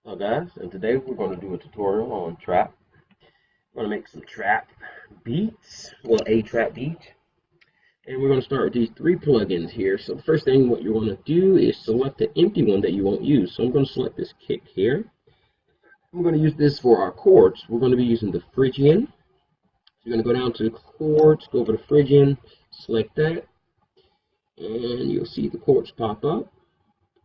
Hello guys, and today we're going to do a tutorial on trap. We're going to make some trap beats, well a trap beat, and we're going to start with these three plugins here. So the first thing what you want to do is select the empty one that you won't use. So I'm going to select this kick here. I'm going to use this for our chords. We're going to be using the Phrygian. So you're going to go down to the chords, go over to Phrygian, select that, and you'll see the chords pop up.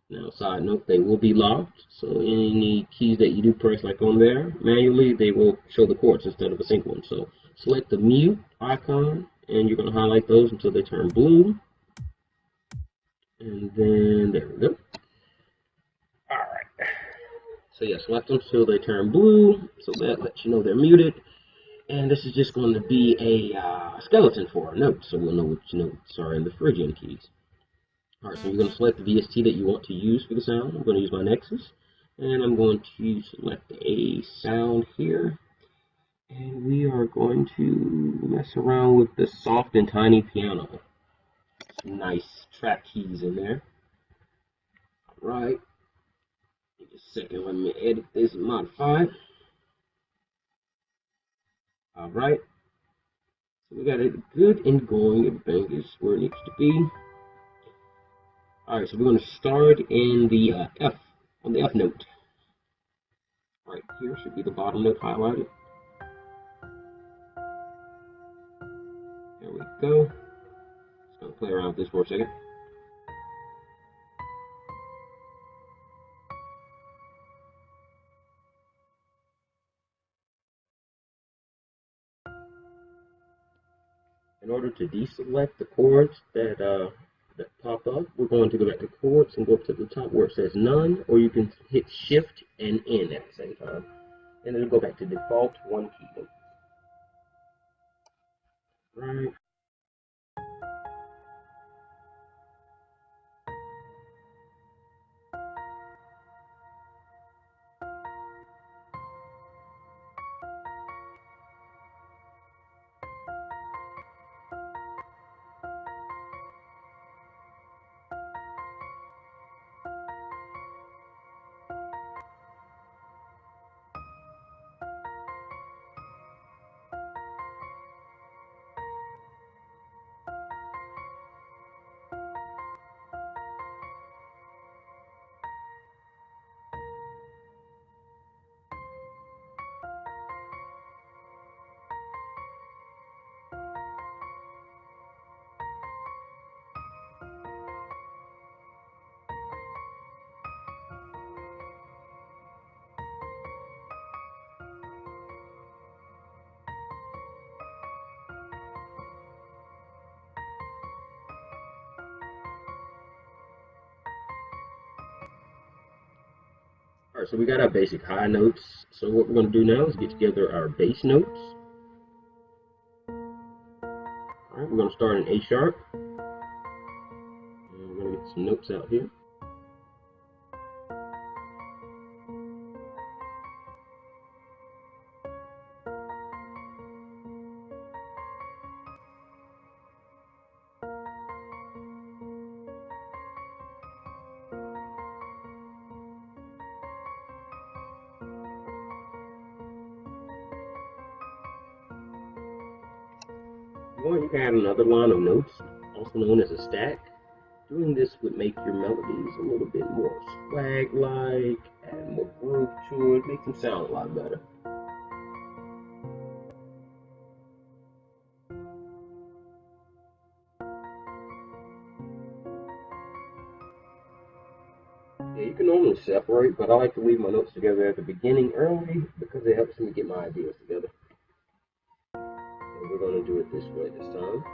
Now, side note, they will be locked, so any keys that you do press like on there manually, they will show the chords instead of a sync one. So select the mute icon, and you're going to highlight those until they turn blue. And then there we go. Alright. So yeah, select them till they turn blue, so that lets you know they're muted. And this is just going to be a skeleton for our notes, so we'll know which notes are in the Phrygian keys. Alright, so you're going to select the VST that you want to use for the sound. I'm going to use my Nexus. And I'm going to select a sound here. And we are going to mess around with the soft and tiny piano. Some nice trap keys in there. Alright. Give me a second, let me edit this and modify it. Alright. So we got it good and going. Everything is where it needs to be. Alright, so we're going to start in the F, on the F note. Right here should be the bottom note highlighted. There we go. Just gonna play around with this for a second. In order to deselect the chords that pop up, we're going to go back to chords and go up to the top where it says none, or you can hit shift and N at the same time. And then go back to default one key. Right. Alright, so we got our basic high notes. So what we're going to do now is get together our bass notes. Alright, we're going to start in A sharp. And we're going to get some notes out here. Or you can add another line of notes, also known as a stack. Doing this would make your melodies a little bit more swag-like, add more groove to it, make them sound a lot better. Yeah, you can normally separate, but I like to leave my notes together at the beginning early because it helps me get my ideas together. So we're going to do it this way this time.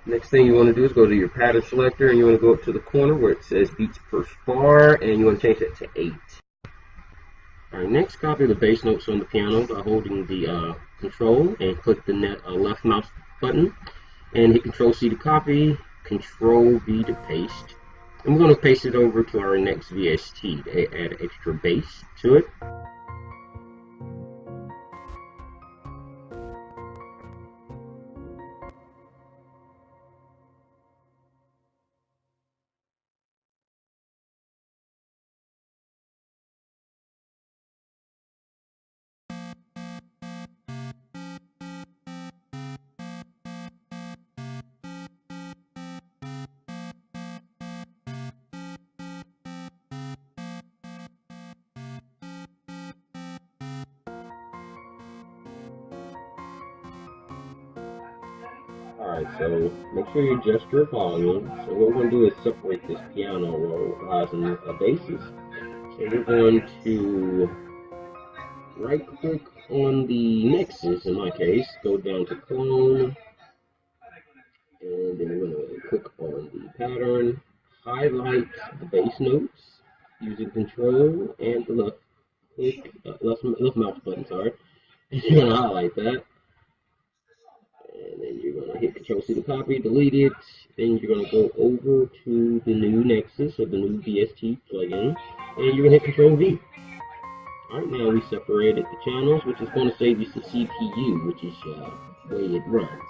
Next thing you want to do is go to your pattern selector and you want to go up to the corner where it says beats per bar and you want to change that to 8. Alright, next copy the bass notes on the piano by holding the control and click the left mouse button and hit control C to copy, control V to paste. And we're going to paste it over to our next VST to add extra bass to it. Alright, so make sure you adjust your volume. So what we're going to do is separate this piano roll, highs and basses. So we're going to right click on the Nexus, in my case, go down to clone, and then we're going to click on the pattern, highlight the bass notes using control and the left click, left mouse button, sorry. You're going to highlight that. And then you're going to hit Control C to copy, delete it. Then you're going to go over to the new Nexus or the new VST plugin, and you're going to hit Control V. Alright, now we separated the channels, which is going to save you some CPU, which is the way it runs.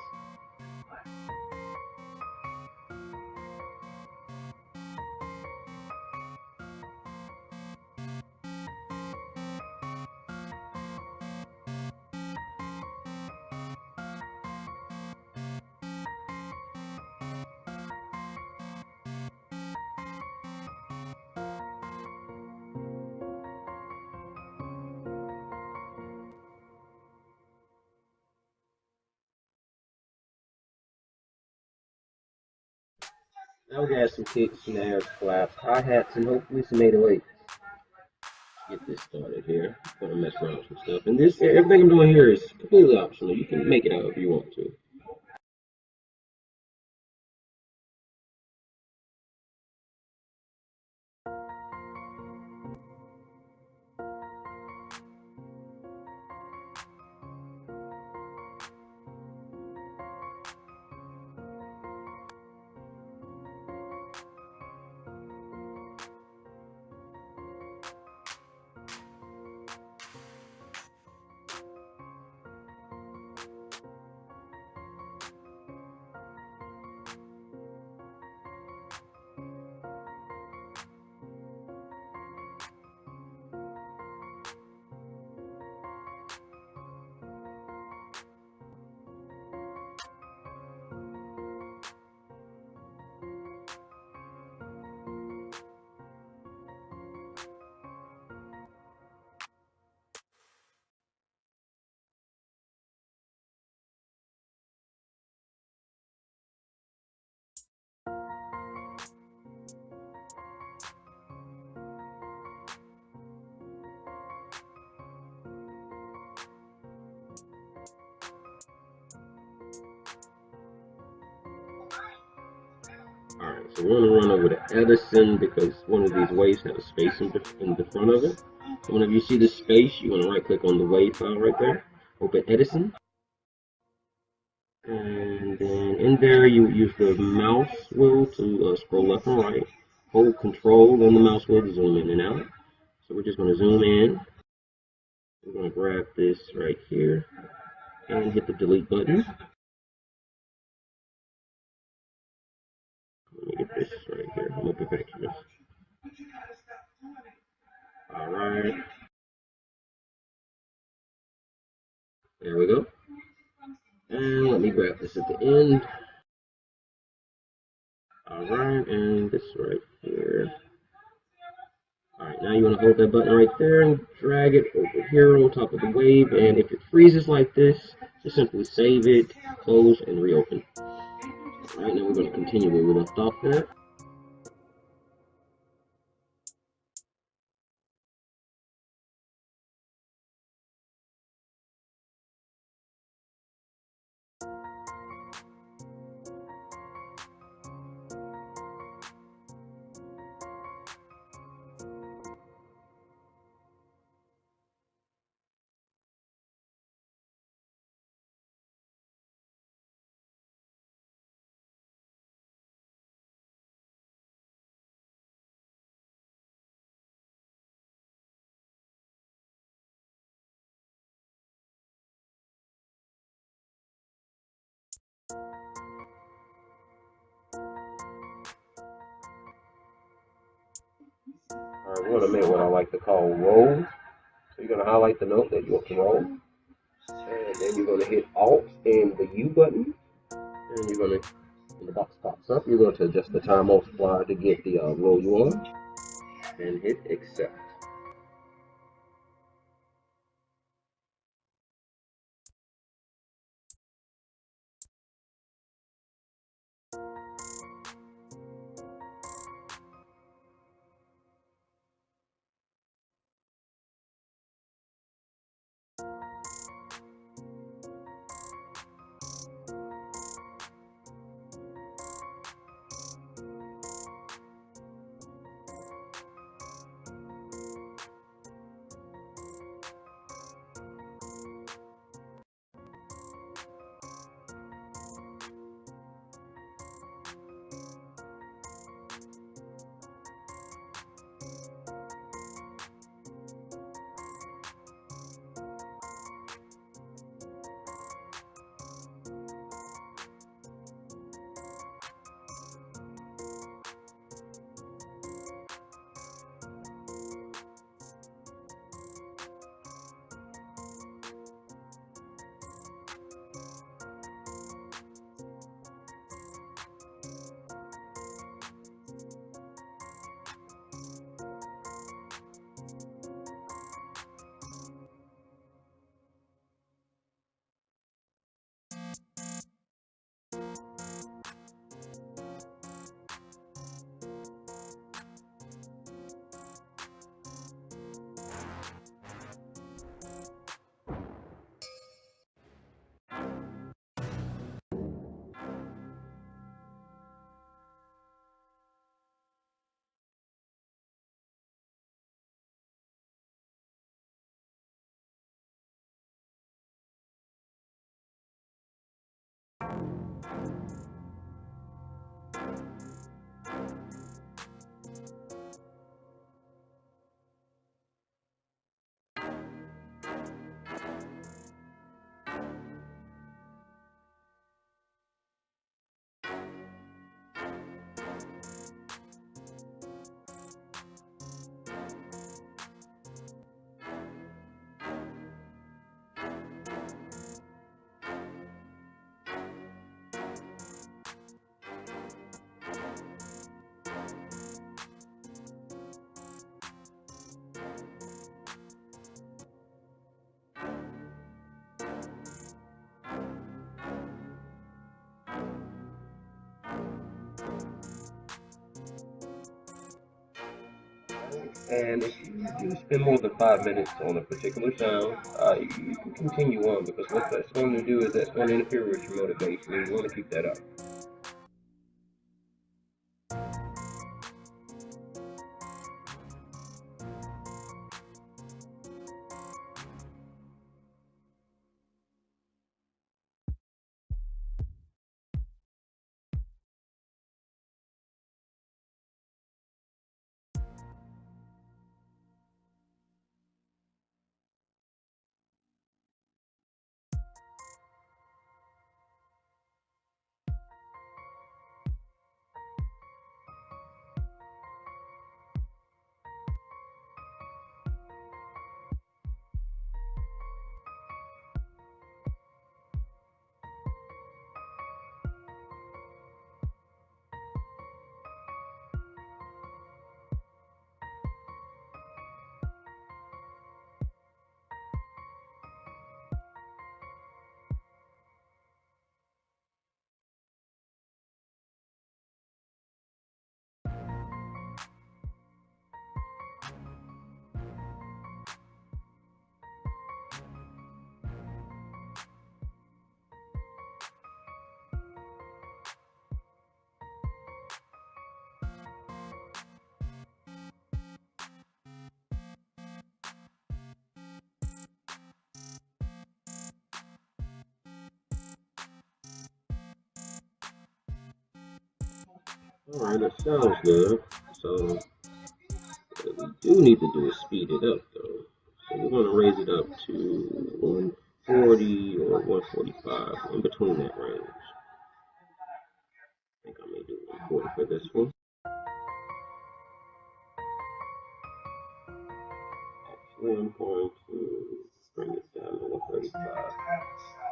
Now we got some kicks, snares, claps, hi-hats, and hopefully some 808s. Get this started here. I'm gonna mess around with some stuff. And this, everything I'm doing here is completely optional. You can make it out if you want to. Alright, so we're going to run over to Edison because one of these waves has a space in the front of it. So whenever you see this space, you want to right click on the wave file right there, open Edison, and then in there you use the mouse wheel to scroll left and right, hold control on the mouse wheel to zoom in and out. So we're just going to zoom in, we're going to grab this right here and hit the delete button. Let me get this right here, I'm going to picture this. Alright, there we go. And let me grab this at the end. Alright, and this right here. Alright, now you want to hold that button right there and drag it over here on top of the wave. And if it freezes like this, just simply save it, close, and reopen. Alright, now we're going to continue where we left off there. Alright, we're going to make what I like to call rolls. So you're going to highlight the note that you want to roll. And then you're going to hit Alt and the U button. And you're going to, when the box pops up, you're going to adjust the time multiplier to get the roll you want. And hit Accept. And if you spend more than 5 minutes on a particular sound, you can continue on because what that's going to do is that's going to interfere with your motivation, and you want to keep that up. Alright, that sounds good. So what we do need to do is speed it up though. So we're going to raise it up to 140 or 145, in between that range. I think I may do 140 for this one. Actually, I'm going to bring it down to 135.